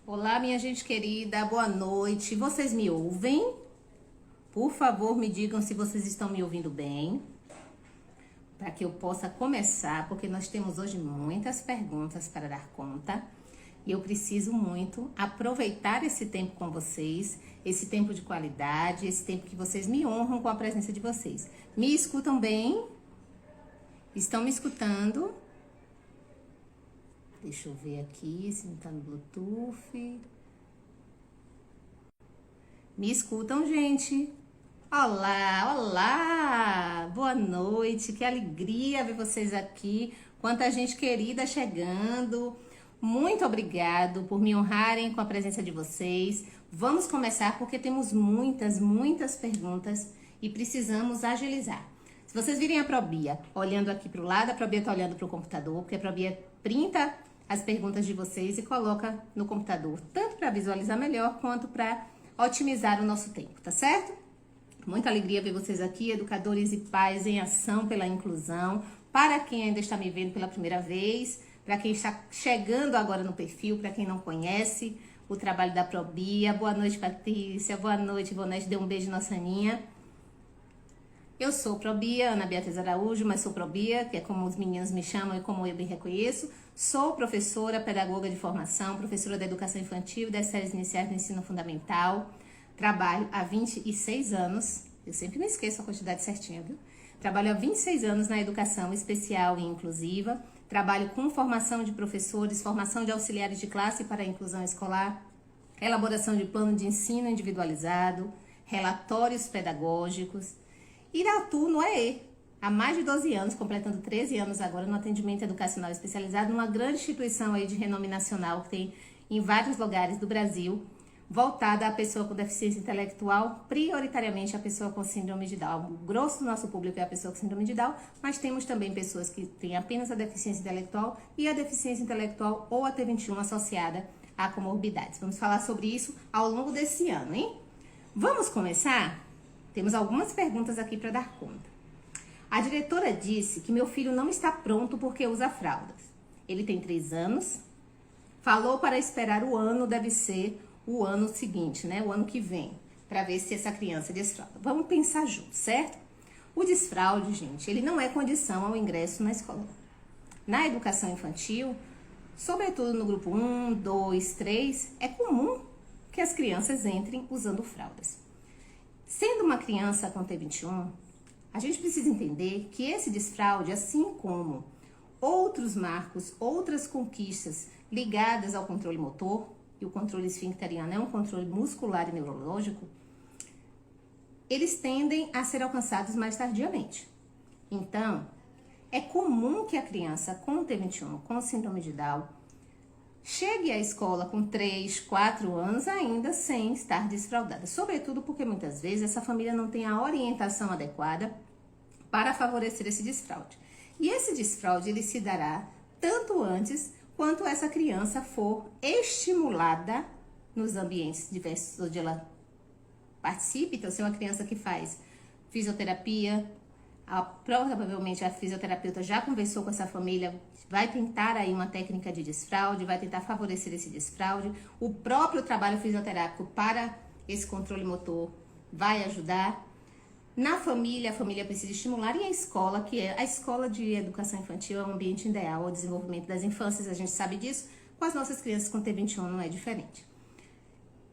Olá, minha gente querida, boa noite. Vocês me ouvem? Por favor, me digam se vocês estão me ouvindo bem, para que eu possa começar, porque nós temos hoje muitas perguntas para dar conta e eu preciso muito aproveitar esse tempo com vocês, esse tempo de qualidade, esse tempo que vocês me honram com a presença de vocês. Me escutam bem? Estão me escutando? Deixa eu ver aqui se não tá no Bluetooth. Me escutam, gente? Olá, olá! Boa noite, que alegria ver vocês aqui. Quanta gente querida chegando. Muito obrigado por me honrarem com a presença de vocês. Vamos começar porque temos muitas perguntas e precisamos agilizar. Se vocês virem a Probia olhando aqui para o lado, a Probia está olhando para o computador, porque a Probia printa as perguntas de vocês e coloca no computador, tanto para visualizar melhor quanto para otimizar o nosso tempo, tá certo? Muita alegria ver vocês aqui, educadores e pais em ação pela inclusão. Para quem ainda está me vendo pela primeira vez, para quem está chegando agora no perfil, para quem não conhece o trabalho da Probia. Boa noite, Patrícia. Boa noite, Ivonete. Dê um beijo na Saninha. Eu sou Probia, Ana Beatriz Araújo, mas sou Probia, que é como os meninos me chamam e como eu me reconheço. Sou professora, pedagoga de formação, professora da educação infantil e das séries iniciais do ensino fundamental. Trabalho há 26 anos, eu sempre me esqueço a quantidade certinha, viu? Trabalho há 26 anos na educação especial e inclusiva. Trabalho com formação de professores, formação de auxiliares de classe para a inclusão escolar, elaboração de plano de ensino individualizado, relatórios pedagógicos. E atuo no EE, há mais de 12 anos, completando 13 anos agora, no atendimento educacional especializado, numa grande instituição aí de renome nacional que tem em vários lugares do Brasil, voltada à pessoa com deficiência intelectual, prioritariamente a pessoa com síndrome de Down. O grosso do nosso público é a pessoa com síndrome de Down, mas temos também pessoas que têm apenas a deficiência intelectual e a deficiência intelectual ou a T21 associada a comorbidades. Vamos falar sobre isso ao longo desse ano, hein? Vamos começar? Temos algumas perguntas aqui para dar conta. A diretora disse que meu filho não está pronto porque usa fraldas. Ele tem 3 anos, falou para esperar o ano, deve ser o ano seguinte, né? O ano que vem, para ver se essa criança desfralda. Vamos pensar juntos, certo? O desfraude, gente, ele não é condição ao ingresso na escola. Na educação infantil, sobretudo no grupo 1, 2, 3, é comum que as crianças entrem usando fraldas. Sendo uma criança com T21, a gente precisa entender que esse desfraude, assim como outros marcos, outras conquistas ligadas ao controle motor, e o controle esfincteriano é um controle muscular e neurológico, eles tendem a ser alcançados mais tardiamente. Então, é comum que a criança com T21, com síndrome de Down, chegue à escola com 3, 4 anos ainda sem estar desfraldada. Sobretudo porque muitas vezes essa família não tem a orientação adequada para favorecer esse desfraude. E esse desfraude ele se dará tanto antes quanto essa criança for estimulada nos ambientes diversos onde ela participe. Então, se é uma criança que faz fisioterapia, provavelmente a fisioterapeuta já conversou com essa família, vai tentar aí uma técnica de desfraude, vai tentar favorecer esse desfraude. O próprio trabalho fisioterápico para esse controle motor vai ajudar. Na família, a família precisa estimular, e a escola, que é a escola de educação infantil, é um ambiente ideal ao desenvolvimento das infâncias, a gente sabe disso, com as nossas crianças com T21 não é diferente.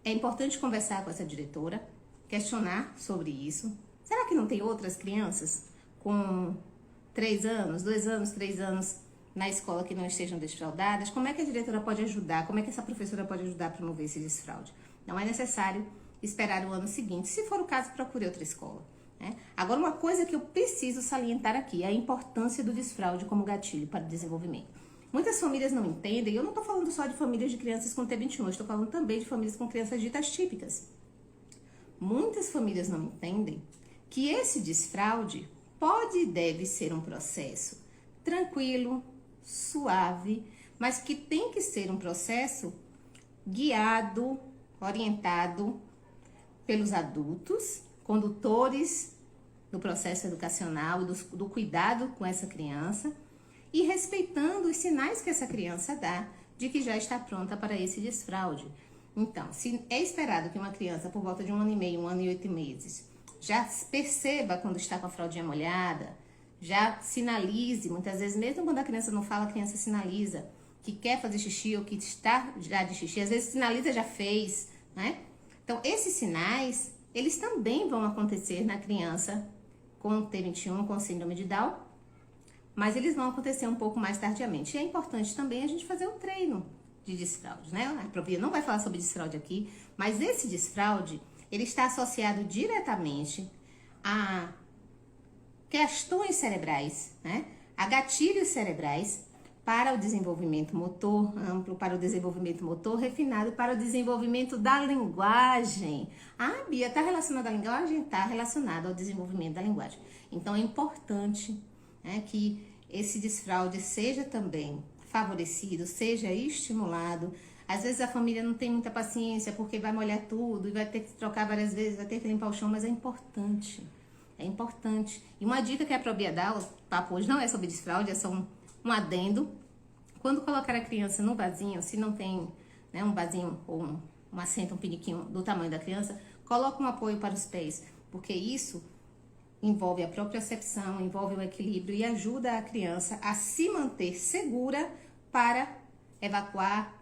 É importante conversar com essa diretora, questionar sobre isso. Será que não tem outras crianças com 3 anos, 2 anos, 3 anos na escola que não estejam desfraldadas? Como é que a diretora pode ajudar? Como é que essa professora pode ajudar a promover esse desfraude? Não é necessário esperar o ano seguinte. Se for o caso, procure outra escola. Agora, uma coisa que eu preciso salientar aqui é a importância do desfraude como gatilho para o desenvolvimento. Muitas famílias não entendem, e eu não estou falando só de famílias de crianças com T21, eu estou falando também de famílias com crianças ditas típicas. Muitas famílias não entendem que esse desfraude pode e deve ser um processo tranquilo, suave, mas que tem que ser um processo guiado, orientado pelos adultos, condutores do processo educacional, do cuidado com essa criança e respeitando os sinais que essa criança dá de que já está pronta para esse desfraude. Então, se é esperado que uma criança por volta de 1 ano e meio, 1 ano e 8 meses, já perceba quando está com a fraldinha molhada, já sinalize, muitas vezes, mesmo quando a criança não fala, a criança sinaliza que quer fazer xixi ou que está já de xixi, às vezes sinaliza já fez, né? Então, esses sinais, eles também vão acontecer na criança com T21, com síndrome de Down, mas eles vão acontecer um pouco mais tardiamente. E é importante também a gente fazer um treino de desfraude, né? A Provia não vai falar sobre desfraude aqui, mas esse desfraude, ele está associado diretamente a questões cerebrais, né? A gatilhos cerebrais para o desenvolvimento motor amplo, para o desenvolvimento motor refinado, para o desenvolvimento da linguagem. Ah, Bia, está relacionada à linguagem? Está relacionada ao desenvolvimento da linguagem. Então, é importante, né, que esse desfraude seja também favorecido, seja estimulado. Às vezes a família não tem muita paciência porque vai molhar tudo e vai ter que trocar várias vezes, vai ter que limpar o chão, mas é importante. É importante. E uma dica que a Probia dá, o papo hoje não é sobre desfraude, é só um adendo. Quando colocar a criança no vasinho, se não tem, né, um vasinho ou um assento, um piniquinho do tamanho da criança, coloca um apoio para os pés, porque isso envolve a propriocepção, envolve o equilíbrio e ajuda a criança a se manter segura para evacuar,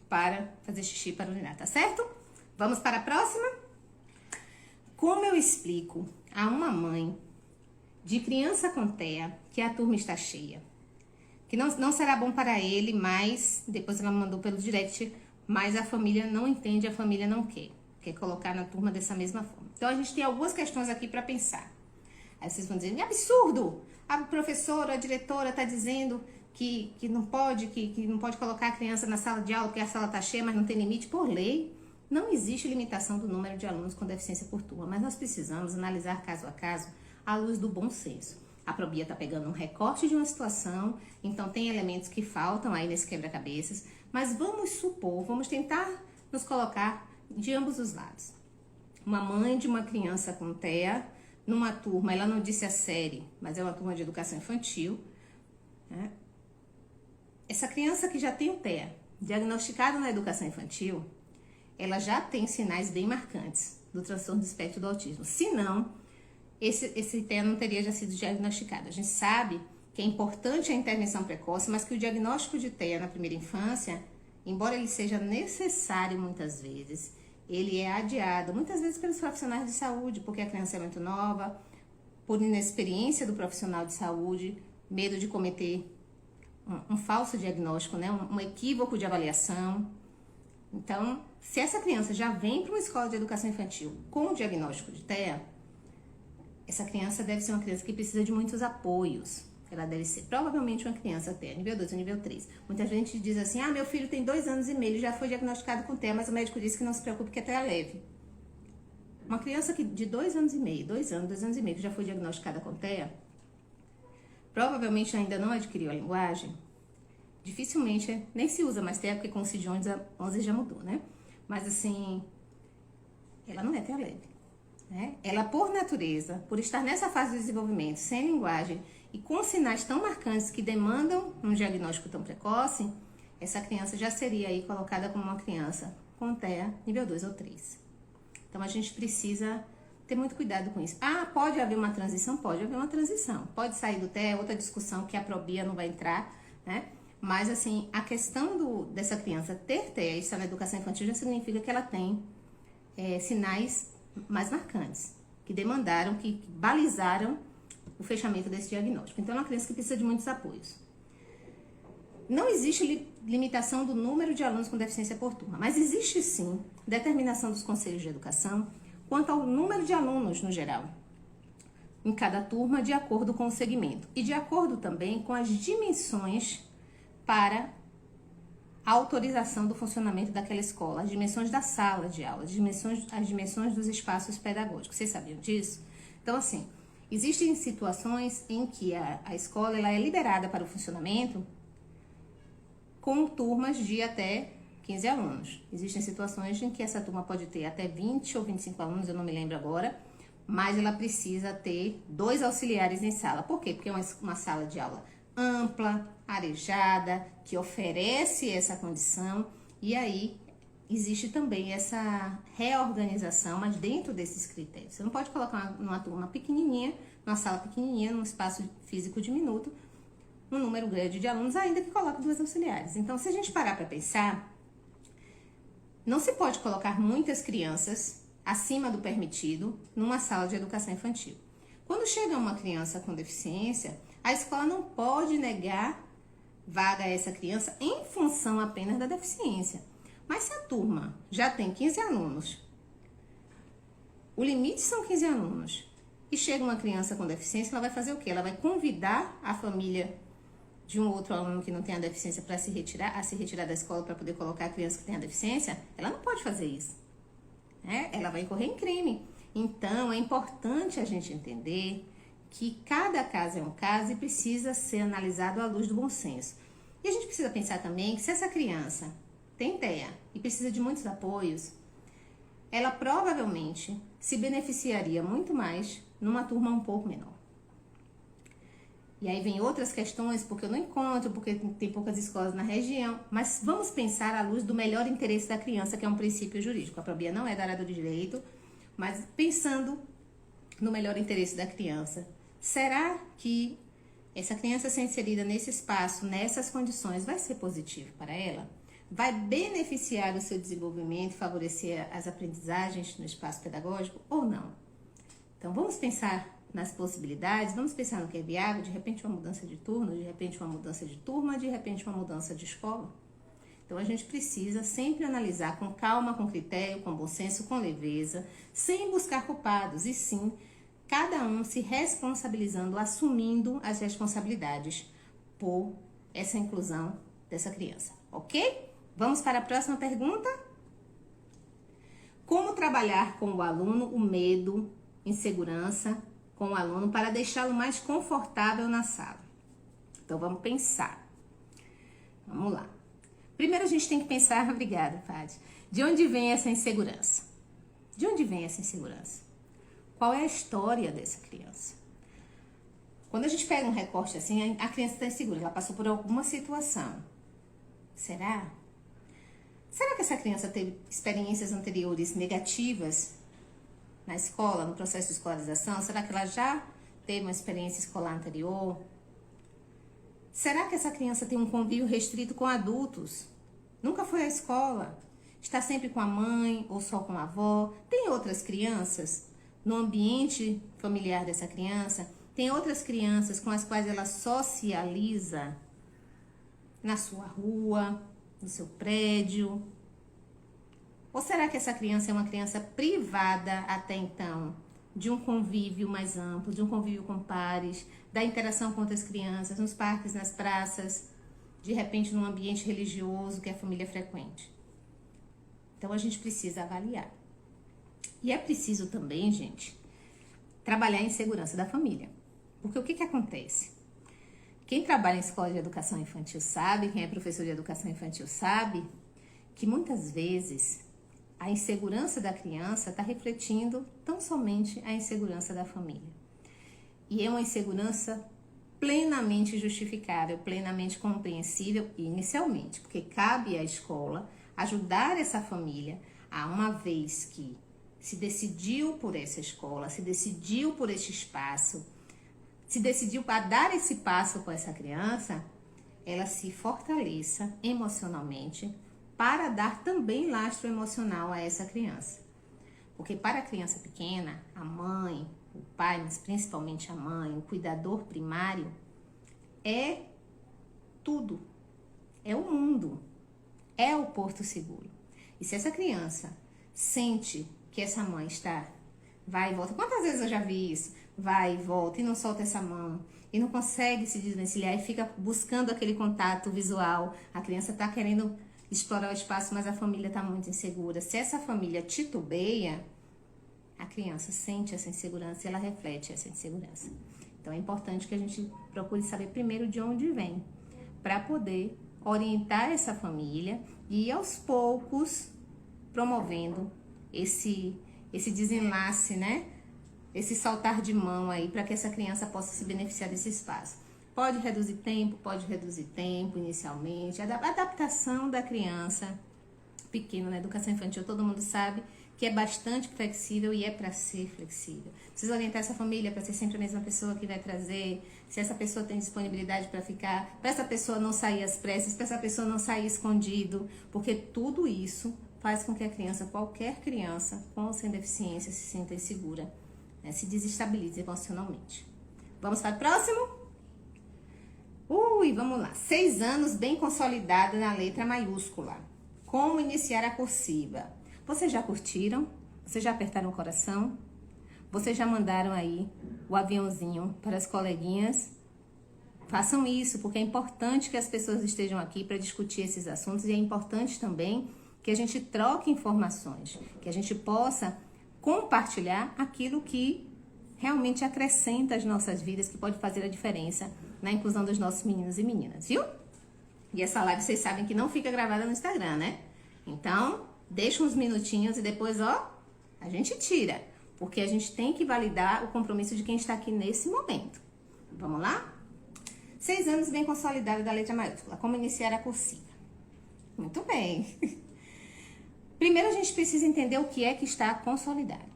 para fazer xixi, para urinar, tá certo? Vamos para a próxima? Como eu explico a uma mãe de criança com TEA que a turma está cheia, que não será bom para ele, mas depois ela mandou pelo direct, mas a família não entende, a família não quer colocar na turma dessa mesma forma. Então a gente tem algumas questões aqui para pensar. Aí vocês vão dizer, é absurdo, a professora, a diretora está dizendo que não pode, que não pode colocar a criança na sala de aula porque a sala está cheia, mas não tem limite. Por lei, não existe limitação do número de alunos com deficiência por turma, mas nós precisamos analisar caso a caso à luz do bom senso. A Probia está pegando um recorte de uma situação, então tem elementos que faltam aí nesse quebra-cabeças, mas vamos supor, vamos tentar nos colocar de ambos os lados. Uma mãe de uma criança com TEA, numa turma, ela não disse a série, mas é uma turma de educação infantil, né? Essa criança que já tem o TEA, diagnosticada na educação infantil, ela já tem sinais bem marcantes do transtorno do espectro do autismo. Se não, esse TEA não teria já sido diagnosticado. A gente sabe que é importante a intervenção precoce, mas que o diagnóstico de TEA na primeira infância, embora ele seja necessário muitas vezes, ele é adiado, muitas vezes pelos profissionais de saúde, porque a criança é muito nova, por inexperiência do profissional de saúde, medo de cometer um falso diagnóstico, né? Um equívoco de avaliação. Então, se essa criança já vem para uma escola de educação infantil com o diagnóstico de TEA, essa criança deve ser uma criança que precisa de muitos apoios. Ela deve ser provavelmente uma criança TEA, nível 2 ou nível 3. Muita gente diz assim, meu filho tem 2 anos e meio, já foi diagnosticado com TEA, mas o médico disse que não se preocupe, que é TEA leve. Uma criança de 2 anos e meio, 2 anos e meio, que já foi diagnosticada com TEA, provavelmente ainda não adquiriu a linguagem, dificilmente, nem se usa mais TEA, porque com o CID-11 já mudou, né? Mas assim, ela não é TEA leve, né? Ela, por natureza, por estar nessa fase do desenvolvimento, sem linguagem e com sinais tão marcantes que demandam um diagnóstico tão precoce, essa criança já seria aí colocada como uma criança com TEA nível 2 ou 3. Então, a gente precisa ter muito cuidado com isso. Pode haver uma transição? Pode haver uma transição. Pode sair do TEA, outra discussão que a Probia não vai entrar, né? Mas, assim, a questão dessa criança ter TEA e estar na educação infantil já significa que ela tem sinais mais marcantes, que demandaram, que balizaram o fechamento desse diagnóstico. Então, é uma criança que precisa de muitos apoios. Não existe limitação do número de alunos com deficiência por turma, mas existe sim determinação dos conselhos de educação quanto ao número de alunos no geral, em cada turma, de acordo com o segmento e de acordo também com as dimensões para a autorização do funcionamento daquela escola, as dimensões da sala de aula, as dimensões dos espaços pedagógicos. Vocês sabiam disso? Então, assim, existem situações em que a escola ela é liberada para o funcionamento com turmas de até 15 alunos. Existem situações em que essa turma pode ter até 20 ou 25 alunos, eu não me lembro agora, mas ela precisa ter 2 auxiliares em sala. Por quê? Porque é uma sala de aula ampla, arejada, que oferece essa condição, e aí existe também essa reorganização, mas dentro desses critérios. Você não pode colocar numa turma pequenininha, numa sala pequenininha, num espaço físico diminuto, um número grande de alunos, ainda que coloque 2 auxiliares. Então, se a gente parar para pensar, não se pode colocar muitas crianças acima do permitido numa sala de educação infantil. Quando chega uma criança com deficiência, a escola não pode negar vaga a essa criança em função apenas da deficiência. Mas se a turma já tem 15 alunos, o limite são 15 alunos, e chega uma criança com deficiência, ela vai fazer o quê? Ela vai convidar a família de um outro aluno que não tem a deficiência para se retirar da escola para poder colocar a criança que tem a deficiência? Ela não pode fazer isso, né? Ela vai incorrer em crime. Então, é importante a gente entender que cada caso é um caso e precisa ser analisado à luz do bom senso. E a gente precisa pensar também que se essa criança tem TEA e precisa de muitos apoios, ela provavelmente se beneficiaria muito mais numa turma um pouco menor. E aí vem outras questões, porque eu não encontro, porque tem poucas escolas na região, mas vamos pensar à luz do melhor interesse da criança, que é um princípio jurídico. A Probia não é da área do direito, mas pensando no melhor interesse da criança, será que essa criança ser inserida nesse espaço, nessas condições, vai ser positivo para ela? Vai beneficiar o seu desenvolvimento, favorecer as aprendizagens no espaço pedagógico ou não? Então, vamos pensar nas possibilidades, vamos pensar no que é viável, de repente uma mudança de turno, de repente uma mudança de turma, de repente uma mudança de escola. Então, a gente precisa sempre analisar com calma, com critério, com bom senso, com leveza, sem buscar culpados, e sim, cada um se responsabilizando, assumindo as responsabilidades por essa inclusão dessa criança, ok? Vamos para a próxima pergunta? Como trabalhar com o aluno o medo, insegurança com o aluno para deixá-lo mais confortável na sala? Então, vamos pensar. Vamos lá. Primeiro, a gente tem que pensar, obrigada, Fátima, de onde vem essa insegurança? De onde vem essa insegurança? Qual é a história dessa criança? Quando a gente pega um recorte assim, a criança está insegura, ela passou por alguma situação. Será? Será que essa criança teve experiências anteriores negativas na escola, no processo de escolarização? Será que ela já teve uma experiência escolar anterior? Será que essa criança tem um convívio restrito com adultos? Nunca foi à escola? Está sempre com a mãe ou só com a avó? Tem outras crianças no ambiente familiar dessa criança? Tem outras crianças com as quais ela socializa na sua rua, no seu prédio? Ou será que essa criança é uma criança privada até então de um convívio mais amplo, de um convívio com pares, da interação com outras crianças, nos parques, nas praças, de repente num ambiente religioso que a família frequente? Então a gente precisa avaliar. E é preciso também, gente, trabalhar a insegurança da família. Porque o que acontece? Quem trabalha em escola de educação infantil sabe, quem é professor de educação infantil sabe, que muitas vezes a insegurança da criança está refletindo tão somente a insegurança da família. E é uma insegurança plenamente justificável, plenamente compreensível inicialmente, porque cabe à escola ajudar essa família a, uma vez que se decidiu por essa escola, se decidiu por esse espaço, se decidiu para dar esse passo com essa criança, ela se fortaleça emocionalmente para dar também lastro emocional a essa criança. Porque para a criança pequena, a mãe, o pai, mas principalmente a mãe, o cuidador primário, é tudo, é o mundo, é o porto seguro. E se essa criança sente que essa mãe está, vai e volta, quantas vezes eu já vi isso? Vai e volta e não solta essa mão, e não consegue se desvencilhar e fica buscando aquele contato visual. A criança está querendo explorar o espaço, mas a família está muito insegura. Se essa família titubeia, a criança sente essa insegurança e ela reflete essa insegurança. Então é importante que a gente procure saber primeiro de onde vem, para poder orientar essa família e aos poucos promovendo esse desenlace, né? Esse saltar de mão aí para que essa criança possa se beneficiar desse espaço. Pode reduzir tempo inicialmente. A adaptação da criança pequena na educação infantil, todo mundo sabe que é bastante flexível e é para ser flexível. Precisa orientar essa família para ser sempre a mesma pessoa que vai trazer, se essa pessoa tem disponibilidade para ficar, para essa pessoa não sair às pressas, para essa pessoa não sair escondido, porque tudo isso faz com que a criança, qualquer criança com ou sem deficiência, se sinta insegura, né, se desestabilize emocionalmente. Vamos para o próximo? Vamos lá. 6 anos bem consolidado na letra maiúscula. Como iniciar a cursiva? Vocês já curtiram? Vocês já apertaram o coração? Vocês já mandaram aí o aviãozinho para as coleguinhas? Façam isso, porque é importante que as pessoas estejam aqui para discutir esses assuntos e é importante também que a gente troque informações, que a gente possa compartilhar aquilo que realmente acrescenta as nossas vidas, que pode fazer a diferença na inclusão dos nossos meninos e meninas, viu? E essa live vocês sabem que não fica gravada no Instagram, né? Então, deixa uns minutinhos e depois, a gente tira. Porque a gente tem que validar o compromisso de quem está aqui nesse momento. Vamos lá? 6 anos bem consolidado da letra maiúscula. Como iniciar a cursiva? Muito bem. Primeiro, a gente precisa entender o que é que está consolidado.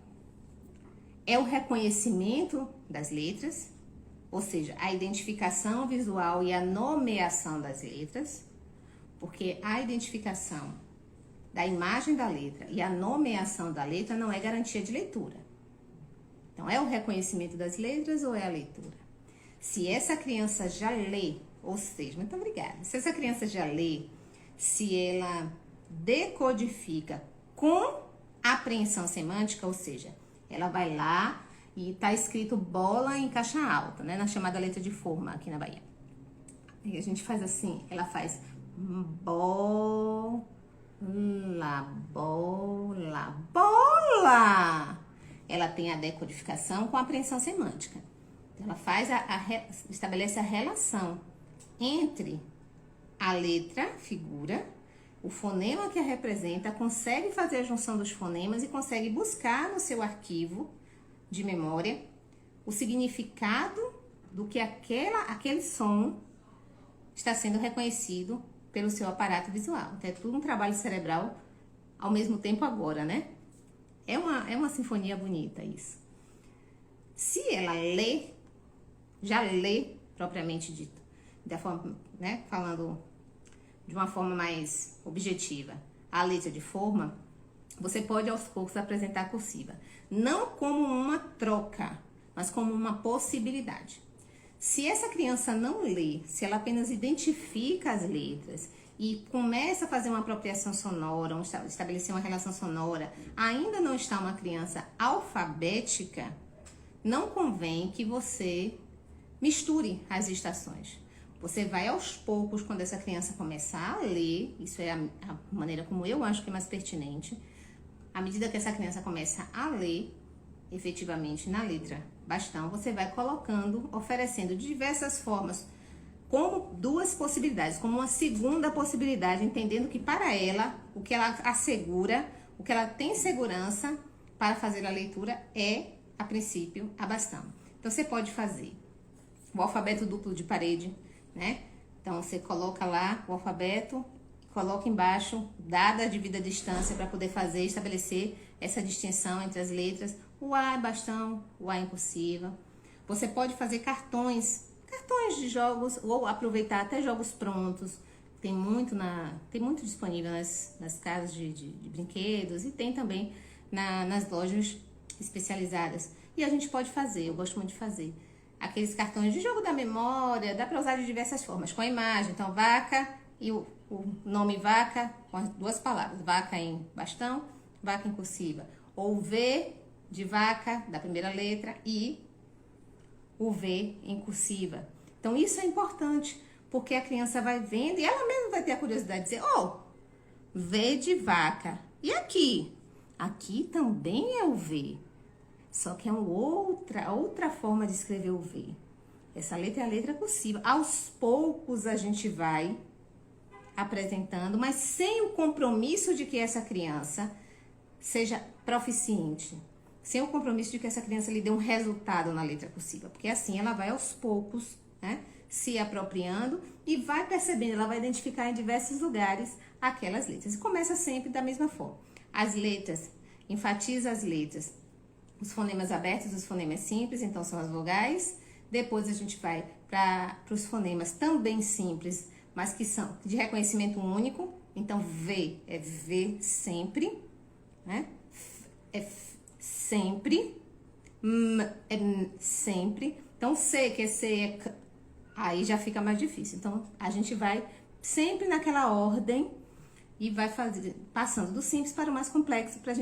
É o reconhecimento das letras, ou seja, a identificação visual e a nomeação das letras, porque a identificação da imagem da letra e a nomeação da letra não é garantia de leitura. Então, é o reconhecimento das letras ou é a leitura? Se essa criança já lê, ou seja, muito obrigada, se essa criança já lê, se ela decodifica com apreensão semântica, ou seja, ela vai lá e tá escrito bola em caixa alta, né? Na chamada letra de forma aqui na Bahia. E a gente faz assim, ela faz bola, bola, bola. Ela tem a decodificação com a apreensão semântica. Então, ela faz estabelece a relação entre a letra, figura, o fonema que a representa, consegue fazer a junção dos fonemas e consegue buscar no seu arquivo de memória o significado do que aquele som está sendo reconhecido pelo seu aparato visual. Então, é tudo um trabalho cerebral ao mesmo tempo agora, né? É uma sinfonia bonita isso. Se ela lê, já lê propriamente dito, da forma, né, falando de uma forma mais objetiva, a letra de forma, você pode aos poucos apresentar a cursiva. Não como uma troca, mas como uma possibilidade. Se essa criança não lê, se ela apenas identifica as letras e começa a fazer uma apropriação sonora, estabelecer uma relação sonora, ainda não está uma criança alfabética, não convém que você misture as estações. Você vai aos poucos, quando essa criança começar a ler, isso é a maneira como eu acho que é mais pertinente, à medida que essa criança começa a ler, efetivamente na letra bastão, você vai colocando, oferecendo de diversas formas, como 2 possibilidades, como uma segunda possibilidade, entendendo que para ela, o que ela assegura, o que ela tem segurança para fazer a leitura é, a princípio, a bastão. Então, você pode fazer o alfabeto duplo de parede, né? Então, você coloca lá o alfabeto, coloca embaixo, dada a devida distância para poder estabelecer essa distinção entre as letras. O A é bastão, o A é em cursiva. Você pode fazer cartões de jogos, ou aproveitar até jogos prontos. Tem muito disponível nas casas de brinquedos e tem também nas lojas especializadas. E a gente pode fazer, eu gosto muito de fazer, aqueles cartões de jogo da memória, dá para usar de diversas formas, com a imagem. Então, vaca e o nome vaca, com as 2 palavras, vaca em bastão, vaca em cursiva. Ou V de vaca, da primeira letra, e o V em cursiva. Então, isso é importante, porque a criança vai vendo e ela mesma vai ter a curiosidade de dizer, V de vaca. E aqui? Aqui também é o V. Só que é outra forma de escrever o V. Essa letra é a letra cursiva. Aos poucos a gente vai apresentando, mas sem o compromisso de que essa criança seja proficiente. Sem o compromisso de que essa criança lhe dê um resultado na letra cursiva. Porque assim ela vai aos poucos, né, se apropriando e vai percebendo, ela vai identificar em diversos lugares aquelas letras. E começa sempre da mesma forma. As letras, enfatiza as letras, os fonemas abertos, os fonemas simples, então são as vogais. Depois a gente vai para os fonemas também simples, mas que são de reconhecimento único. Então, V é V sempre, né? F é F sempre, M é M sempre. Então, C, que é C, é C, aí já fica mais difícil. Então, a gente vai sempre naquela ordem e vai passando do simples para o mais complexo para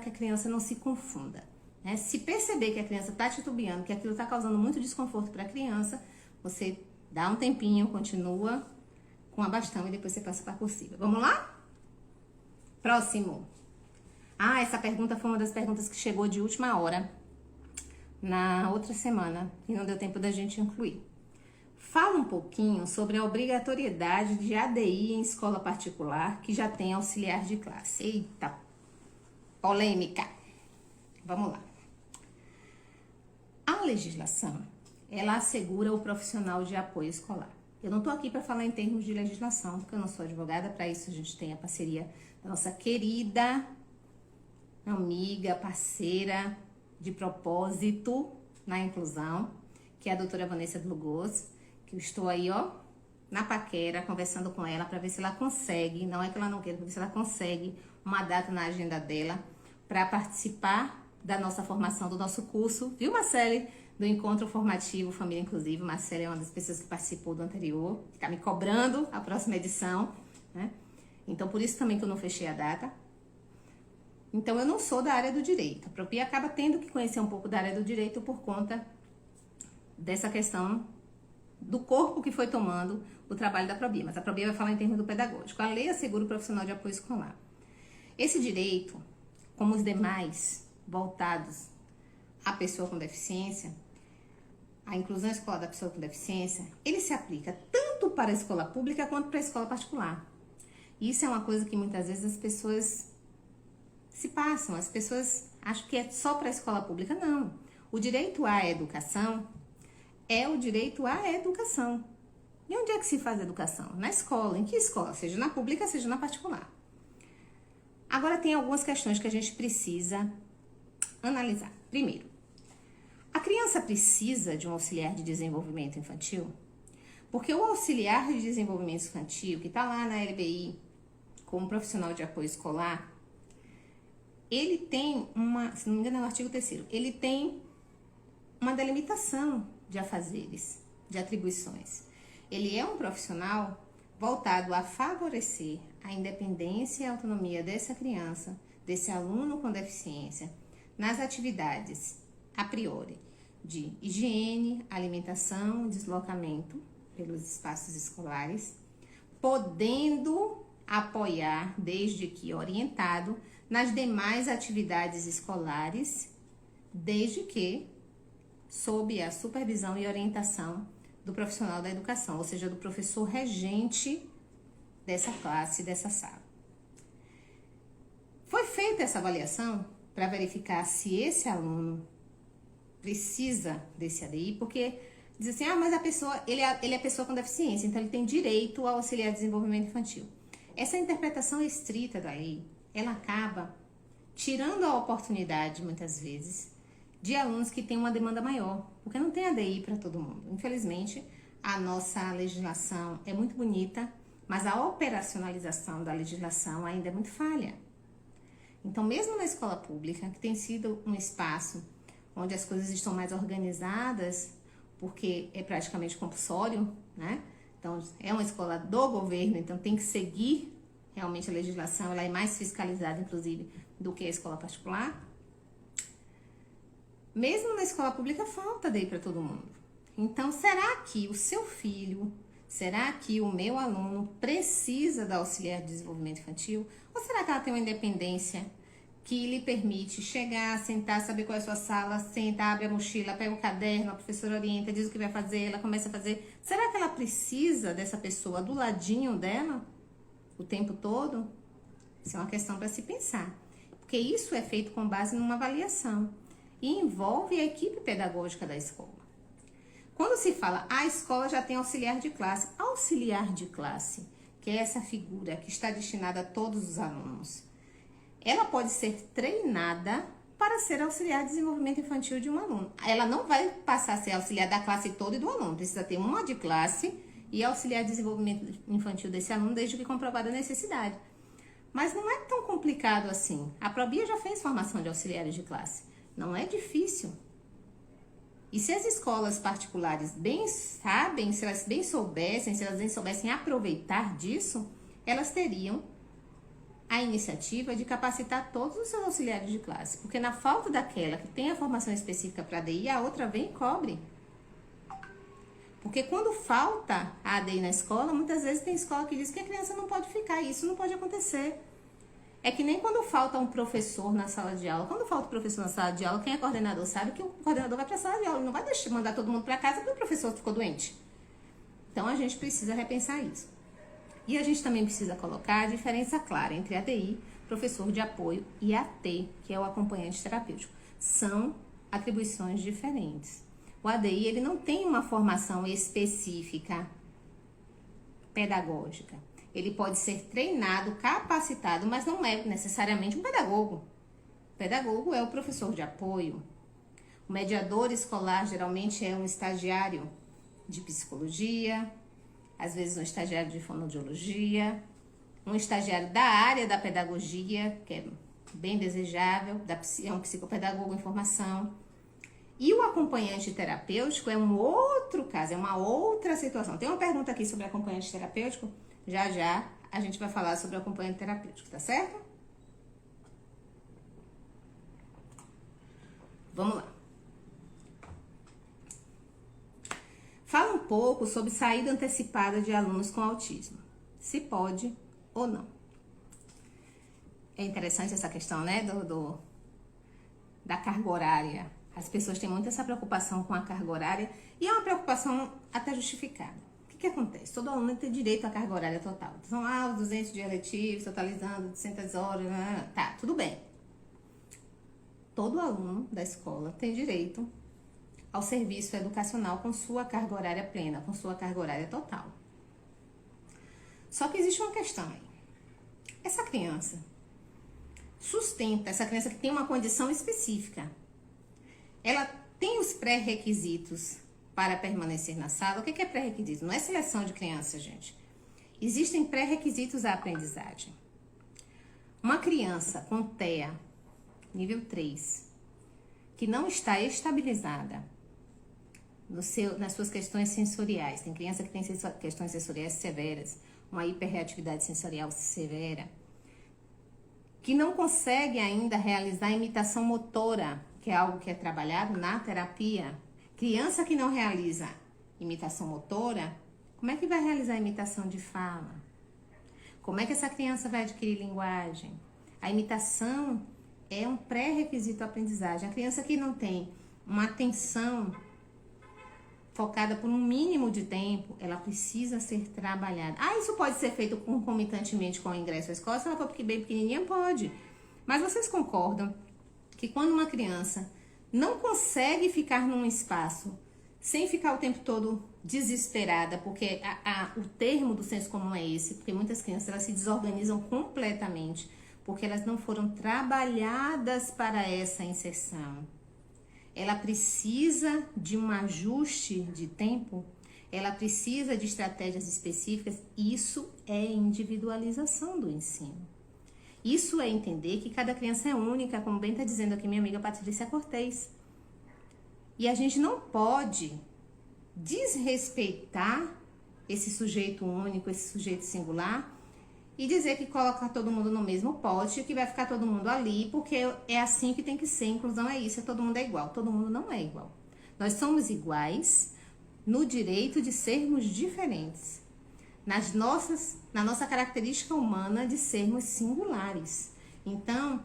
que a criança não se confunda. Né? Se perceber que a criança está titubeando, que aquilo está causando muito desconforto para a criança, você dá um tempinho, continua com a bastão e depois você passa para a cursiva. Vamos lá? Próximo. Ah, essa pergunta foi uma das perguntas que chegou de última hora na outra semana e não deu tempo da gente incluir. Fala um pouquinho sobre a obrigatoriedade de ADI em escola particular que já tem auxiliar de classe. Eita, polêmica. Vamos lá. A legislação, ela assegura o profissional de apoio escolar. Eu não estou aqui para falar em termos de legislação, porque eu não sou advogada, para isso a gente tem a parceria da nossa querida amiga, parceira de propósito na inclusão, que é a doutora Vanessa Lugos, que eu estou aí, ó, na paquera, conversando com ela para ver se ela consegue, não é que ela não queira, para ver se ela consegue uma data na agenda dela para participar da nossa formação, do nosso curso, viu, Marcele? Do Encontro Formativo Família Inclusiva. Marcele é uma das pessoas que participou do anterior, que está me cobrando a próxima edição, né? Então, por isso também que eu não fechei a data. Então, eu não sou da área do direito. A Propia acaba tendo que conhecer um pouco da área do direito por conta dessa questão do corpo que foi tomando o trabalho da Probia. Mas a Probia vai falar em termos do pedagógico. A lei assegura o profissional de apoio escolar. Esse direito, como os demais voltados à pessoa com deficiência, a inclusão escolar da pessoa com deficiência, ele se aplica tanto para a escola pública quanto para a escola particular. E isso é uma coisa que muitas vezes as pessoas se passam, as pessoas acham que é só para a escola pública. Não. O direito à educação é o direito à educação. E onde é que se faz educação? Na escola. Em que escola? Seja na pública, seja na particular. Agora tem algumas questões que a gente precisa analisar. Primeiro, a criança precisa de um auxiliar de desenvolvimento infantil? Porque o auxiliar de desenvolvimento infantil, que está lá na LBI, como profissional de apoio escolar, ele tem se não me engano é no artigo 3º, ele tem uma delimitação de afazeres, de atribuições. Ele é um profissional voltado a favorecer a independência e a autonomia dessa criança, desse aluno com deficiência, nas atividades a priori de higiene, alimentação, deslocamento pelos espaços escolares, podendo apoiar, desde que orientado, nas demais atividades escolares, desde que sob a supervisão e orientação do profissional da educação, ou seja, do professor regente dessa classe, dessa sala. Foi feita essa avaliação para verificar se esse aluno precisa desse ADI, porque diz assim, mas a pessoa, ele é pessoa com deficiência, então ele tem direito ao auxiliar de desenvolvimento infantil. Essa interpretação estrita da lei, ela acaba tirando a oportunidade, muitas vezes, de alunos que têm uma demanda maior, porque não tem ADI para todo mundo. Infelizmente, a nossa legislação é muito bonita, mas a operacionalização da legislação ainda é muito falha. Então, mesmo na escola pública, que tem sido um espaço onde as coisas estão mais organizadas, porque é praticamente compulsório, né? Então, é uma escola do governo, então tem que seguir realmente a legislação, ela é mais fiscalizada, inclusive, do que a escola particular. Mesmo na escola pública, falta daí para todo mundo. Então, será que o seu filho, será que o meu aluno precisa da auxiliar de desenvolvimento infantil? Ou será que ela tem uma independência que lhe permite chegar, sentar, saber qual é a sua sala, senta, abre a mochila, pega o caderno, a professora orienta, diz o que vai fazer, ela começa a fazer. Será que ela precisa dessa pessoa do ladinho dela o tempo todo? Isso é uma questão para se pensar. Porque isso é feito com base numa avaliação e envolve a equipe pedagógica da escola. Quando se fala, a escola já tem auxiliar de classe, que é essa figura que está destinada a todos os alunos, ela pode ser treinada para ser auxiliar de desenvolvimento infantil de um aluno. Ela não vai passar a ser auxiliar da classe toda e do aluno, precisa ter uma de classe e auxiliar de desenvolvimento infantil desse aluno, desde que comprovada a necessidade. Mas não é tão complicado assim. A Probia já fez formação de auxiliares de classe. Não é difícil. E se as escolas particulares bem sabem, se elas bem soubessem, se elas bem soubessem aproveitar disso, elas teriam a iniciativa de capacitar todos os seus auxiliares de classe. Porque na falta daquela que tem a formação específica para ADI, a outra vem e cobre. Porque quando falta a ADI na escola, muitas vezes tem escola que diz que a criança não pode ficar, e isso não pode acontecer. É que nem quando falta um professor na sala de aula. Quando falta o professor na sala de aula, quem é coordenador sabe que o coordenador vai para a sala de aula. Ele não vai mandar todo mundo para casa porque o professor ficou doente. Então, a gente precisa repensar isso. E a gente também precisa colocar a diferença clara entre ADI, professor de apoio, e AT, que é o acompanhante terapêutico. São atribuições diferentes. O ADI, ele não tem uma formação específica pedagógica. Ele pode ser treinado, capacitado, mas não é necessariamente um pedagogo. O pedagogo é o professor de apoio. O mediador escolar geralmente é um estagiário de psicologia, às vezes um estagiário de fonoaudiologia, um estagiário da área da pedagogia, que é bem desejável, é um psicopedagogo em formação. E o acompanhante terapêutico é um outro caso, é uma outra situação. Tem uma pergunta aqui sobre acompanhante terapêutico. Já já a gente vai falar sobre o acompanhante terapêutico, tá certo? Vamos lá. Fala um pouco sobre saída antecipada de alunos com autismo. Se pode ou não. É interessante essa questão, né, da carga horária. As pessoas têm muito essa preocupação com a carga horária e é uma preocupação até justificada. O que acontece? Todo aluno tem direito à carga horária total. São os 200 dias letivos, totalizando 200 horas, tá, tudo bem. Todo aluno da escola tem direito ao serviço educacional com sua carga horária plena, com sua carga horária total. Só que existe uma questão aí. Essa criança que tem uma condição específica, ela tem os pré-requisitos para permanecer na sala. O que é pré-requisito? Não é seleção de criança, gente. Existem pré-requisitos à aprendizagem. Uma criança com TEA, nível 3, que não está estabilizada nas suas questões sensoriais. Tem criança que tem questões sensoriais severas, uma hiperreatividade sensorial severa, que não consegue ainda realizar a imitação motora, que é algo que é trabalhado na terapia. Criança que não realiza imitação motora, como é que vai realizar a imitação de fala? Como é que essa criança vai adquirir linguagem? A imitação é um pré-requisito à aprendizagem. A criança que não tem uma atenção focada por um mínimo de tempo, ela precisa ser trabalhada. Isso pode ser feito concomitantemente com o ingresso à escola? Se ela for bem pequenininha, pode. Mas vocês concordam que quando uma criança não consegue ficar num espaço sem ficar o tempo todo desesperada, porque o termo do senso comum é esse, porque muitas crianças elas se desorganizam completamente, porque elas não foram trabalhadas para essa inserção. Ela precisa de um ajuste de tempo, ela precisa de estratégias específicas. Isso é individualização do ensino. Isso é entender que cada criança é única, como bem está dizendo aqui minha amiga Patrícia Cortez. E a gente não pode desrespeitar esse sujeito único, esse sujeito singular, e dizer que coloca todo mundo no mesmo pote, que vai ficar todo mundo ali, porque é assim que tem que ser. Inclusão é isso, todo mundo é igual. Todo mundo não é igual. Nós somos iguais no direito de sermos diferentes, na nossa característica humana de sermos singulares. Então,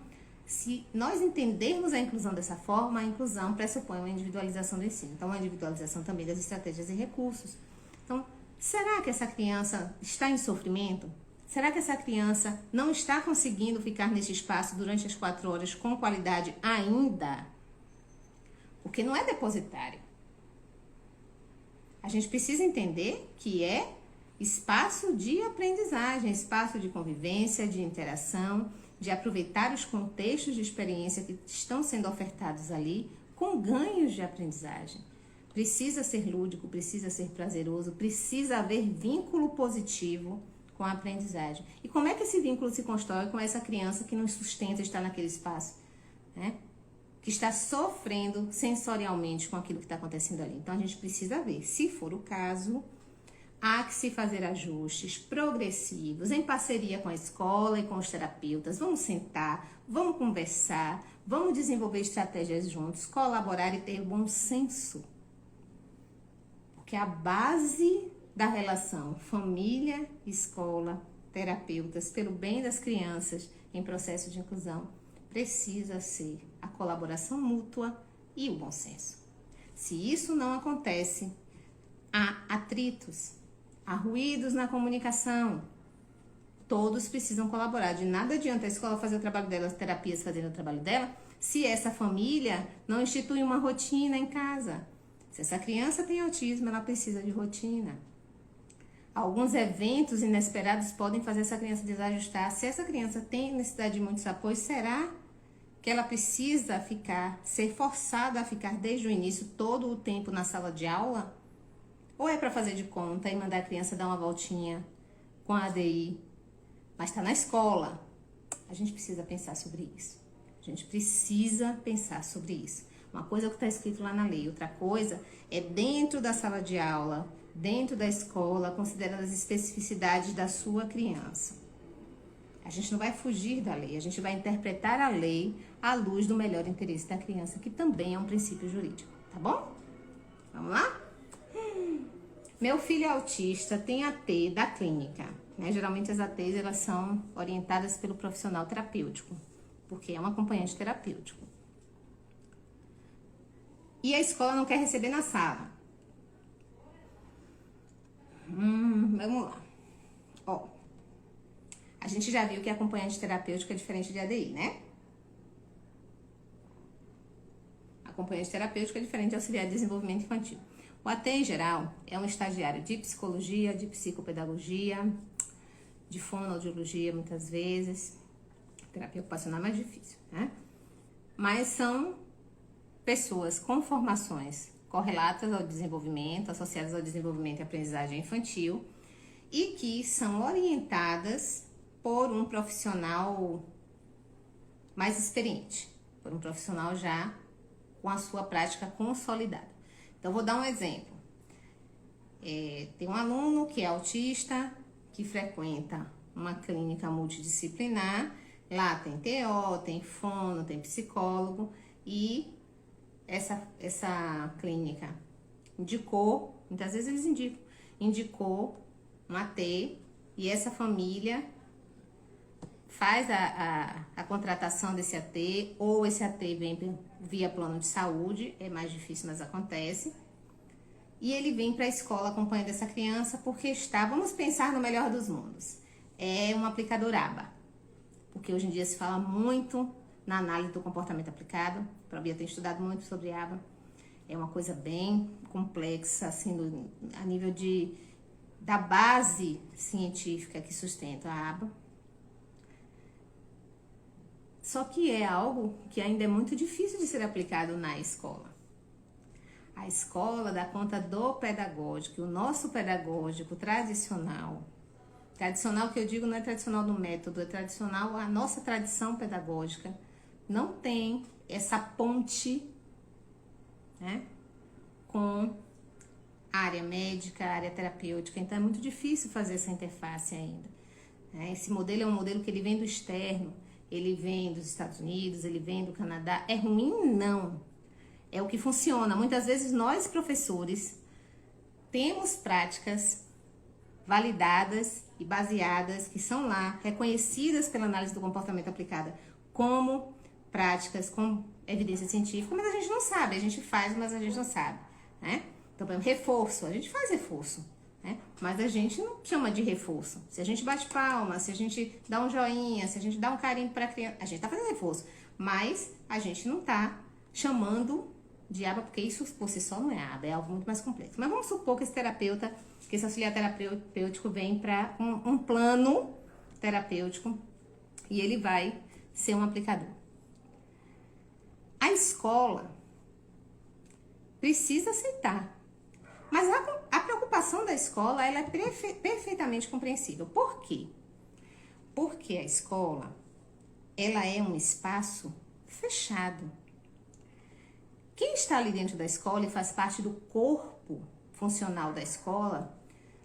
se nós entendermos a inclusão dessa forma, a inclusão pressupõe uma individualização do ensino. Então, uma individualização também das estratégias e recursos. Então, será que essa criança está em sofrimento? Será que essa criança não está conseguindo ficar nesse espaço durante as 4 horas com qualidade ainda? Porque não é depositário. gente precisa entender que é espaço de aprendizagem, espaço de convivência, de interação, de aproveitar os contextos de experiência que estão sendo ofertados ali com ganhos de aprendizagem. Precisa ser lúdico, precisa ser prazeroso, precisa haver vínculo positivo com a aprendizagem. E como é que esse vínculo se constrói com essa criança que nos sustenta estar naquele espaço, né? Que está sofrendo sensorialmente com aquilo que está acontecendo ali. Então, a gente precisa ver, se for o caso, há que se fazer ajustes progressivos, em parceria com a escola e com os terapeutas. Vamos sentar, vamos conversar, vamos desenvolver estratégias juntos, colaborar e ter bom senso. Porque a base da relação família, escola, terapeutas, pelo bem das crianças em processo de inclusão, precisa ser a colaboração mútua e o bom senso. Se isso não acontece, há atritos, há ruídos na comunicação. Todos precisam colaborar. De nada adianta a escola fazer o trabalho dela, as terapias fazendo o trabalho dela, se essa família não institui uma rotina em casa. Se essa criança tem autismo, ela precisa de rotina. Alguns eventos inesperados podem fazer essa criança desajustar. Se essa criança tem necessidade de muitos apoios, será que ela precisa ser forçada a ficar desde o início todo o tempo na sala de aula? Ou é para fazer de conta e mandar a criança dar uma voltinha com a ADI, mas está na escola? A gente precisa pensar sobre isso. A gente precisa pensar sobre isso. Uma coisa é o que está escrito lá na lei, outra coisa é dentro da sala de aula, dentro da escola, considerando as especificidades da sua criança. A gente não vai fugir da lei, a gente vai interpretar a lei à luz do melhor interesse da criança, que também é um princípio jurídico, tá bom? Vamos lá? Meu filho é autista, tem AT da clínica, né? Geralmente as ATs, elas são orientadas pelo profissional terapêutico, porque é um acompanhante terapêutico. E a escola não quer receber na sala. Vamos lá. Ó, a gente já viu que acompanhante terapêutico é diferente de ADI, né? Acompanhante terapêutico é diferente de auxiliar de desenvolvimento infantil. O AT, em geral, é um estagiário de psicologia, de psicopedagogia, de fonoaudiologia, muitas vezes. Terapia ocupacional é mais difícil, né? Mas são pessoas com formações correlatas ao desenvolvimento, associadas ao desenvolvimento e aprendizagem infantil, e que são orientadas por um profissional mais experiente, por um profissional já com a sua prática consolidada. Então, vou dar um exemplo. Tem um aluno que é autista, que frequenta uma clínica multidisciplinar. Lá tem TO, tem fono, tem psicólogo, e essa clínica indicou, muitas vezes eles indicou um AT, e essa família faz a contratação desse AT, ou esse AT vem via plano de saúde, é mais difícil, mas acontece. E ele vem para a escola acompanhando essa criança porque vamos pensar no melhor dos mundos, é um aplicador ABA, porque hoje em dia se fala muito na análise do comportamento aplicado. A Bia tem estudado muito sobre ABA, é uma coisa bem complexa, assim, a nível da base científica que sustenta a ABA. Só que é algo que ainda é muito difícil de ser aplicado na escola. A escola dá conta do pedagógico, o nosso pedagógico tradicional que eu digo não é tradicional do método, é tradicional, a nossa tradição pedagógica não tem essa ponte, né, com a área médica, a área terapêutica, então é muito difícil fazer essa interface ainda. Esse modelo é um modelo que ele vem do externo, ele vem dos Estados Unidos, ele vem do Canadá. É ruim? Não. É o que funciona. Muitas vezes nós, professores, temos práticas validadas e baseadas, que são lá, reconhecidas pela análise do comportamento aplicada como práticas com evidência científica, mas a gente não sabe. A gente faz, mas a gente não sabe, né? Então, por exemplo, reforço. A gente faz reforço, né? Mas a gente não chama de reforço. Se a gente bate palma, se a gente dá um joinha, se a gente dá um carinho para a criança, a gente está fazendo reforço. Mas a gente não está chamando de aba, porque isso por si só não é aba, é algo muito mais complexo. Mas vamos supor que esse terapeuta, que esse auxiliar terapêutico vem para um plano terapêutico e ele vai ser um aplicador. A escola precisa aceitar, mas a preocupação da escola ela é perfeitamente compreensível. Por quê? Porque a escola ela é um espaço fechado. Quem está ali dentro da escola e faz parte do corpo funcional da escola,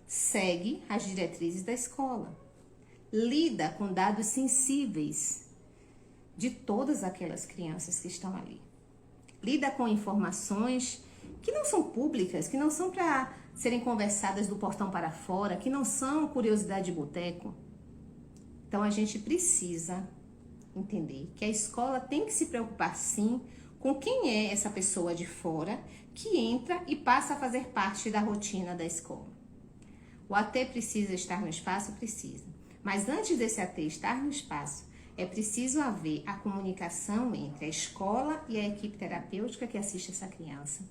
segue as diretrizes da escola. Lida com dados sensíveis de todas aquelas crianças que estão ali. Lida com informações que não são públicas, que não são para serem conversadas do portão para fora, que não são curiosidade de boteco. Então, a gente precisa entender que a escola tem que se preocupar, sim, com quem é essa pessoa de fora que entra e passa a fazer parte da rotina da escola. O AT precisa estar no espaço? Precisa. Mas antes desse AT estar no espaço, é preciso haver a comunicação entre a escola e a equipe terapêutica que assiste essa criança.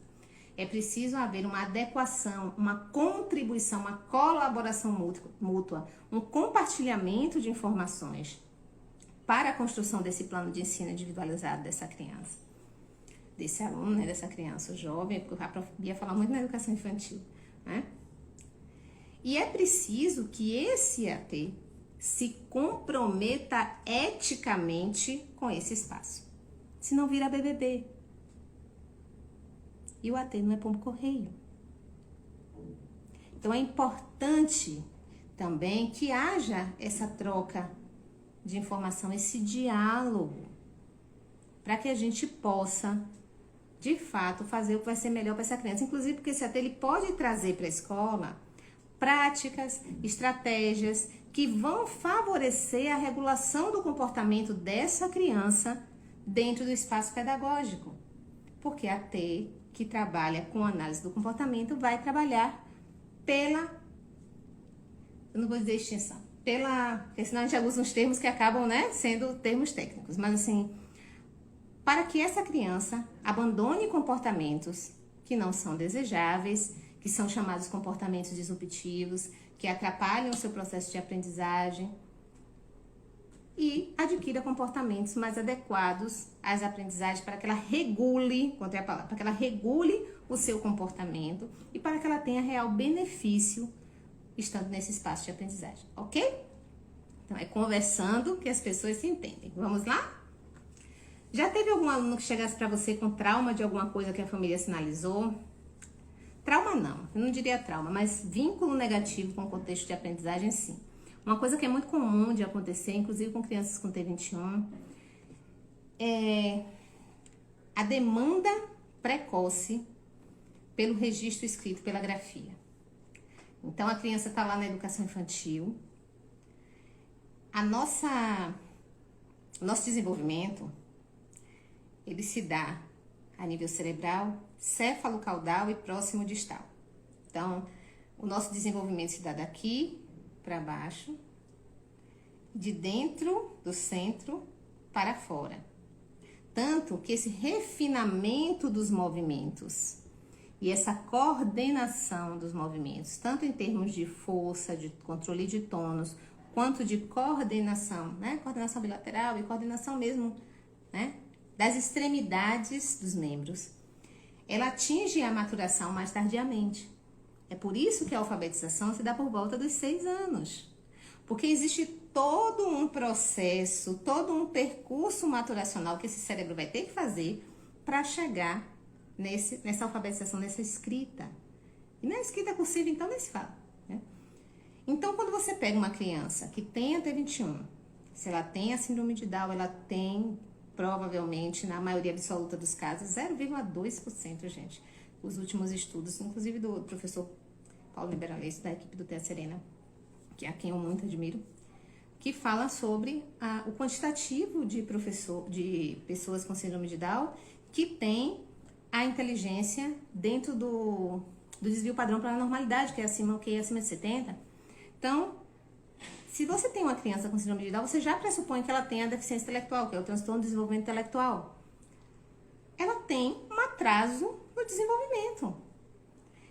É preciso haver uma adequação, uma contribuição, uma colaboração mútua, um compartilhamento de informações para a construção desse plano de ensino individualizado dessa criança, desse aluno, né, dessa criança, o jovem, porque eu ia falar muito na educação infantil, né? E é preciso que esse AT se comprometa eticamente com esse espaço, senão vira BBB. E o AT não é pombo-correio. Então é importante também que haja essa troca de informação, esse diálogo, para que a gente possa, de fato, fazer o que vai ser melhor para essa criança. Inclusive porque esse AT ele pode trazer para a escola práticas, estratégias que vão favorecer a regulação do comportamento dessa criança dentro do espaço pedagógico. Porque a AT que trabalha com análise do comportamento vai trabalhar eu não vou dizer extinção, porque senão a gente usa uns termos que acabam, né, sendo termos técnicos, mas assim, para que essa criança abandone comportamentos que não são desejáveis, que são chamados comportamentos disruptivos, que atrapalham o seu processo de aprendizagem e adquira comportamentos mais adequados às aprendizagens para que ela regule, encontrei a palavra, para que ela regule o seu comportamento e para que ela tenha real benefício estando nesse espaço de aprendizagem, ok? Então, é conversando que as pessoas se entendem. Vamos lá? Já teve algum aluno que chegasse para você com trauma de alguma coisa que a família sinalizou? Trauma não, eu não diria trauma, mas vínculo negativo com o contexto de aprendizagem, sim. Uma coisa que é muito comum de acontecer, inclusive com crianças com T21, é a demanda precoce pelo registro escrito, pela grafia. Então, a criança está lá na educação infantil. O nosso desenvolvimento, ele se dá a nível cerebral, céfalo-caudal e próximo distal. Então, o nosso desenvolvimento se dá daqui para baixo, de dentro do centro para fora. Tanto que esse refinamento dos movimentos e essa coordenação dos movimentos, tanto em termos de força, de controle de tônus, quanto de coordenação, né? Coordenação bilateral e coordenação mesmo, né? Das extremidades dos membros, ela atinge a maturação mais tardiamente. É por isso que a alfabetização se dá por volta dos 6 anos. Porque existe todo um processo, todo um percurso maturacional que esse cérebro vai ter que fazer para chegar nessa alfabetização, nessa escrita. E na escrita cursiva, então, nem se fala, né? Então, quando você pega uma criança que tem a T21, se ela tem a síndrome de Down, ela tem, provavelmente, na maioria absoluta dos casos, 0,2%, gente. Os últimos estudos, inclusive do professor Paulo Liberalês, da equipe do Tea Serena, que é a quem eu muito admiro, que fala sobre o quantitativo de pessoas com síndrome de Down que tem a inteligência dentro do desvio padrão para a normalidade, que é acima de 70. Então, se você tem uma criança com síndrome de Down, você já pressupõe que ela tem a deficiência intelectual, que é o transtorno de desenvolvimento intelectual. Ela tem uma atraso no desenvolvimento.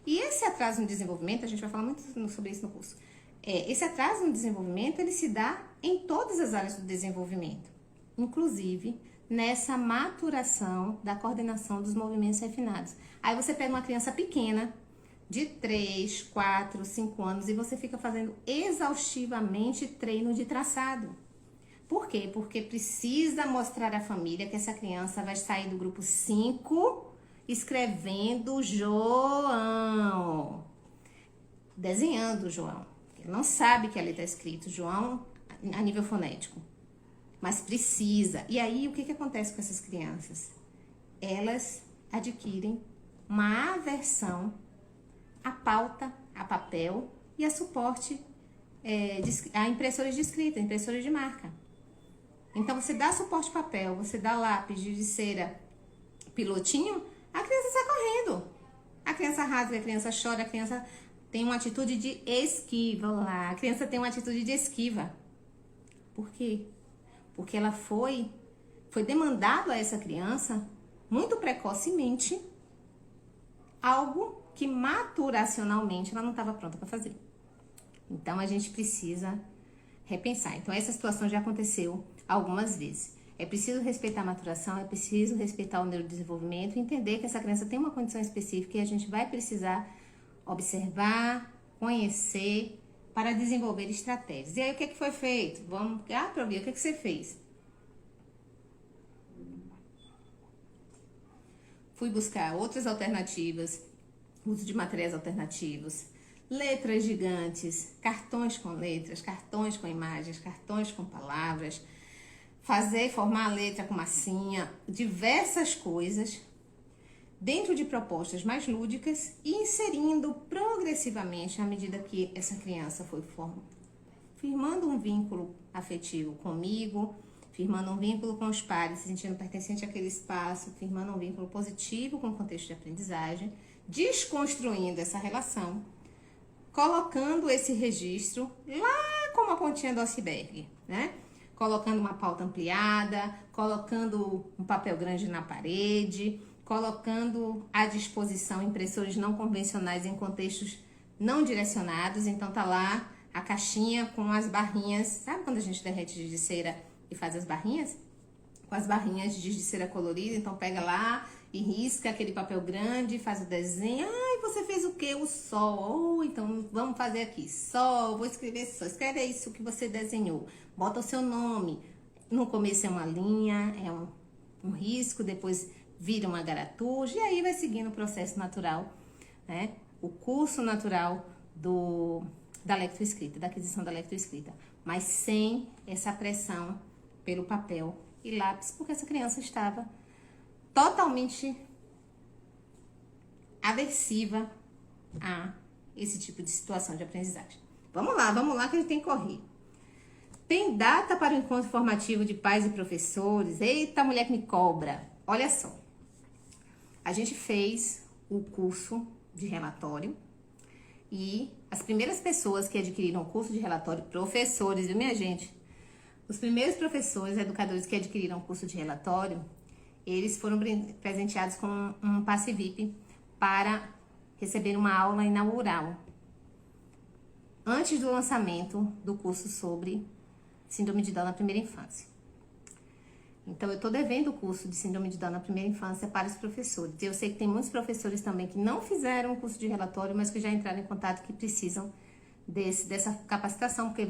E esse atraso no desenvolvimento, a gente vai falar muito sobre isso no curso, esse atraso no desenvolvimento, ele se dá em todas as áreas do desenvolvimento, inclusive nessa maturação da coordenação dos movimentos refinados. Aí você pega uma criança pequena, de 3, 4, 5 anos, e você fica fazendo exaustivamente treino de traçado. Por quê? Porque precisa mostrar à família que essa criança vai sair do grupo 5 escrevendo João, desenhando João. Ele não sabe que ali está escrito João a nível fonético, mas precisa. E aí, o que acontece com essas crianças? Elas adquirem uma aversão à pauta, a papel e a suporte, a impressores de escrita, impressores de marca. Então, você dá suporte papel, você dá lápis, giz de cera, pilotinho, a criança sai correndo. A criança rasga, a criança chora, a criança tem uma atitude de esquiva. Lá, a criança tem uma atitude de esquiva. Por quê? Porque ela foi demandado a essa criança, muito precocemente, algo que maturacionalmente ela não estava pronta para fazer. Então, a gente precisa repensar. Então, essa situação já aconteceu algumas vezes. É preciso respeitar a maturação, é preciso respeitar o neurodesenvolvimento e entender que essa criança tem uma condição específica e a gente vai precisar observar, conhecer, para desenvolver estratégias. E aí, o que foi feito? Vamos... Provi, o que você fez? Fui buscar outras alternativas, uso de materiais alternativos, letras gigantes, cartões com letras, cartões com imagens, cartões com palavras, formar a letra com massinha, diversas coisas, dentro de propostas mais lúdicas e inserindo progressivamente, à medida que essa criança foi firmando um vínculo afetivo comigo, firmando um vínculo com os pares, se sentindo pertencente àquele espaço, firmando um vínculo positivo com o contexto de aprendizagem, desconstruindo essa relação, colocando esse registro lá como a pontinha do iceberg, né? Colocando uma pauta ampliada, colocando um papel grande na parede, colocando à disposição impressores não convencionais em contextos não direcionados. Então tá lá a caixinha com as barrinhas, sabe quando a gente derrete giz de cera e faz as barrinhas? Com as barrinhas de giz de cera colorida, então pega lá e risca aquele papel grande, faz o desenho. Ai, você fez o quê? O sol. Então vamos fazer aqui, sol, vou escrever sol. Escreve isso que você desenhou, bota o seu nome. No começo é uma linha, é um risco, depois vira uma garatuja e aí vai seguindo o processo natural, né? O curso natural da lectoescrita, da aquisição da lectoescrita, mas sem essa pressão pelo papel e lápis, porque essa criança estava totalmente aversiva a esse tipo de situação de aprendizagem. Vamos lá que a gente tem que correr. Tem data para o encontro formativo de pais e professores? Eita, mulher que me cobra! Olha só, a gente fez o curso de relatório e as primeiras pessoas que adquiriram o curso de relatório, professores, viu, minha gente? Os primeiros professores, educadores que adquiriram o curso de relatório, eles foram presenteados com um passe VIP para receber uma aula inaugural antes do lançamento do curso sobre Síndrome de Down na primeira infância. Então, eu estou devendo o curso de Síndrome de Down na primeira infância para os professores. Eu sei que tem muitos professores também que não fizeram o curso de relatório, mas que já entraram em contato, que precisam dessa capacitação, porque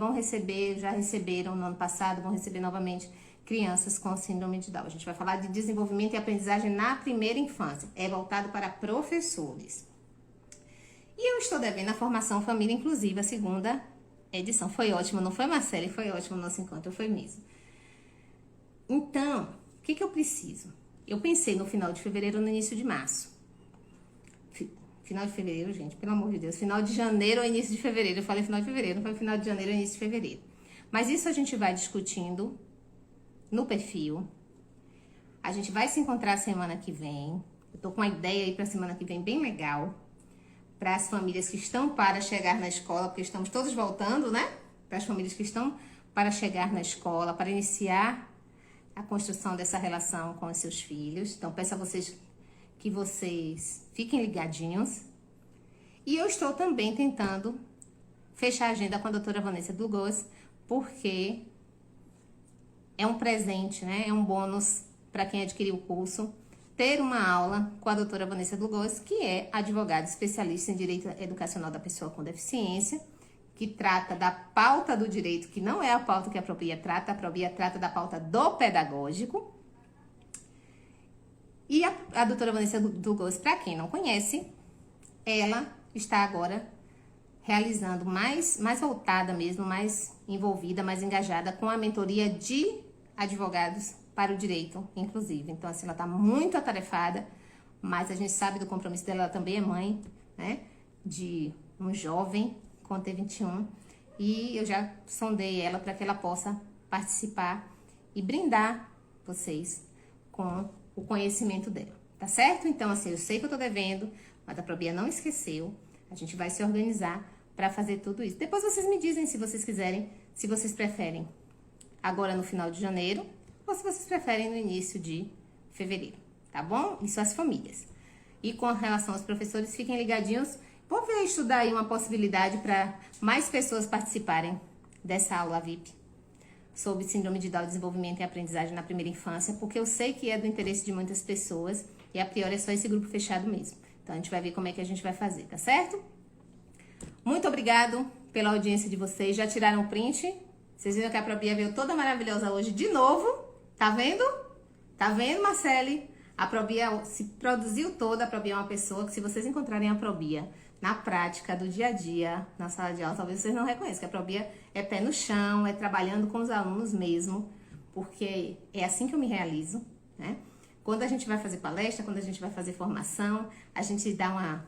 já receberam no ano passado, vão receber novamente crianças com Síndrome de Down. A gente vai falar de desenvolvimento e aprendizagem na primeira infância. É voltado para professores. E eu estou devendo a formação Família Inclusiva, a segunda edição. Foi ótimo, não foi, Marcele? Foi ótimo o nosso encontro, foi mesmo. Então, o que eu preciso? Eu pensei no final de fevereiro ou no início de março. Final de fevereiro, gente, pelo amor de Deus. Final de janeiro ou início de fevereiro. Eu falei final de fevereiro, não foi final de janeiro ou início de fevereiro. Mas isso a gente vai discutindo no perfil. A gente vai se encontrar semana que vem. Eu tô com uma ideia aí pra semana que vem bem legal. Para as famílias que estão para chegar na escola, porque estamos todos voltando, né? Para as famílias que estão para chegar na escola, para iniciar a construção dessa relação com os seus filhos. Então, peço a vocês que vocês fiquem ligadinhos. E eu estou também tentando fechar a agenda com a doutora Vanessa Dlugosz, porque é um presente, né? É um bônus para quem adquiriu o curso, ter uma aula com a doutora Vanessa Dlugosz, que é advogada especialista em direito educacional da pessoa com deficiência, que trata da pauta do direito, que não é a pauta que a Probia trata, a Probia trata da pauta do pedagógico. E a doutora Vanessa Dlugosz, para quem não conhece, ela está agora realizando mais voltada mesmo, mais envolvida, mais engajada com a mentoria de advogados para o direito, inclusive. Então, assim, ela está muito atarefada, mas a gente sabe do compromisso dela, ela também é mãe, né, de um jovem com T21, e eu já sondei ela para que ela possa participar e brindar vocês com o conhecimento dela, tá certo? Então, assim, eu sei que eu tô devendo, mas a Probia não esqueceu, a gente vai se organizar para fazer tudo isso. Depois vocês me dizem se vocês quiserem, se vocês preferem agora no final de janeiro, ou se vocês preferem no início de fevereiro, tá bom? Isso as famílias. E com relação aos professores, fiquem ligadinhos. Vou ver estudar aí uma possibilidade para mais pessoas participarem dessa aula VIP sobre síndrome de Down, desenvolvimento e aprendizagem na primeira infância, porque eu sei que é do interesse de muitas pessoas e a priori é só esse grupo fechado mesmo. Então a gente vai ver como é que a gente vai fazer, tá certo? Muito obrigado pela audiência de vocês. Já tiraram o print? Vocês viram que a Probia veio toda maravilhosa hoje de novo? Tá vendo? Tá vendo, Marcele? A Probia se produziu toda. A Probia é uma pessoa que, se vocês encontrarem a Probia na prática do dia a dia, na sala de aula, talvez vocês não reconheçam, que a Probia é pé no chão, é trabalhando com os alunos mesmo, porque é assim que eu me realizo, né? Quando a gente vai fazer palestra, quando a gente vai fazer formação, a gente dá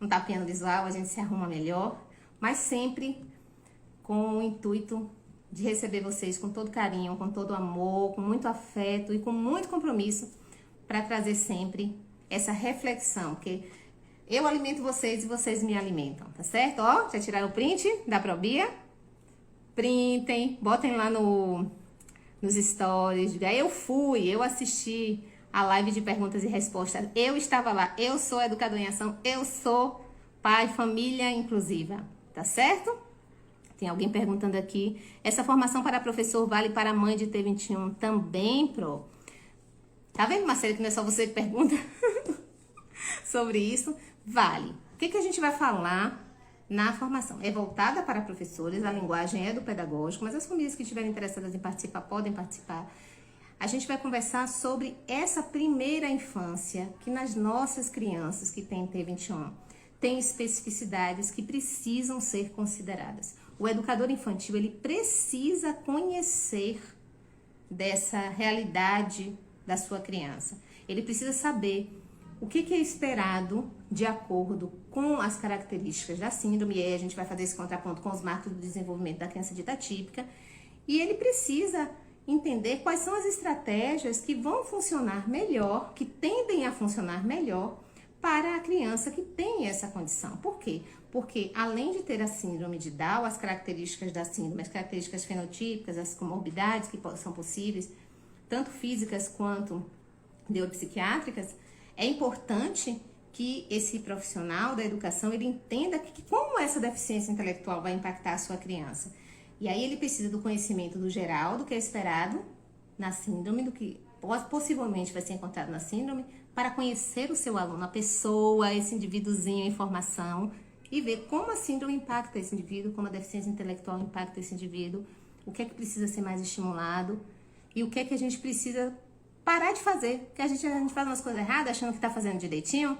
um tapinha no visual, a gente se arruma melhor, mas sempre com o intuito de receber vocês com todo carinho, com todo amor, com muito afeto e com muito compromisso para trazer sempre essa reflexão, porque eu alimento vocês e vocês me alimentam, tá certo? Ó, já tiraram o print da Probia? Printem, botem lá nos stories, diga, eu assisti a live de perguntas e respostas, eu estava lá, eu sou educador em ação, eu sou pai, família inclusiva, tá certo? Tem alguém perguntando aqui, essa formação para professor vale para mãe de T21 também, Pro? Tá vendo, Marcelo, que não é só você que pergunta sobre isso? Vale. O que a gente vai falar na formação? É voltada para professores, a linguagem é do pedagógico, mas as famílias que estiverem interessadas em participar, podem participar. A gente vai conversar sobre essa primeira infância, que nas nossas crianças que têm T21, tem especificidades que precisam ser consideradas. O educador infantil, ele precisa conhecer dessa realidade da sua criança. Ele precisa saber o que é esperado de acordo com as características da síndrome, e aí a gente vai fazer esse contraponto com os marcos do desenvolvimento da criança dita típica, e ele precisa entender quais são as estratégias que vão funcionar melhor, que tendem a funcionar melhor para a criança que tem essa condição. Por quê? Porque além de ter a síndrome de Down, as características da síndrome, as características fenotípicas, as comorbidades que são possíveis, tanto físicas quanto neuropsiquiátricas, é importante que esse profissional da educação ele entenda como essa deficiência intelectual vai impactar a sua criança. E aí ele precisa do conhecimento do geral, do que é esperado na síndrome, do que possivelmente vai ser encontrado na síndrome, para conhecer o seu aluno, a pessoa, esse indivíduozinho em formação, e ver como a síndrome impacta esse indivíduo, como a deficiência intelectual impacta esse indivíduo, o que é que precisa ser mais estimulado e o que é que a gente precisa parar de fazer, porque a gente faz umas coisas erradas, achando que está fazendo direitinho,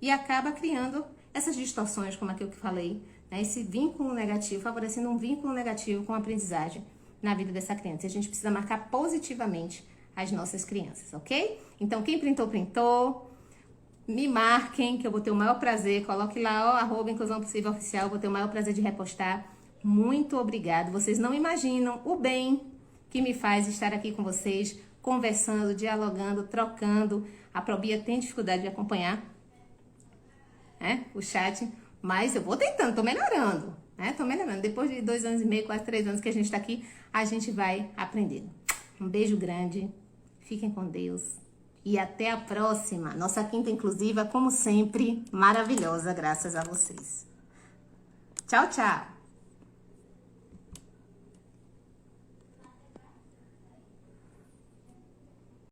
e acaba criando essas distorções, como aquilo que eu falei, né? Esse vínculo negativo, favorecendo um vínculo negativo com a aprendizagem na vida dessa criança. E a gente precisa marcar positivamente as nossas crianças, ok? Então, quem printou, printou. Me marquem, que eu vou ter o maior prazer. Coloque lá, @ Inclusão Possível Oficial, vou ter o maior prazer de repostar. Muito obrigado. Vocês não imaginam o bem que me faz estar aqui com vocês, conversando, dialogando, trocando. A Probia tem dificuldade de acompanhar, né, o chat, mas eu vou tentando, tô melhorando, né? Tô melhorando. Depois de 2 anos e meio, quase 3 anos que a gente tá aqui, a gente vai aprendendo. Um beijo grande, fiquem com Deus. E até a próxima. Nossa quinta inclusiva, como sempre, maravilhosa, graças a vocês. Tchau, tchau!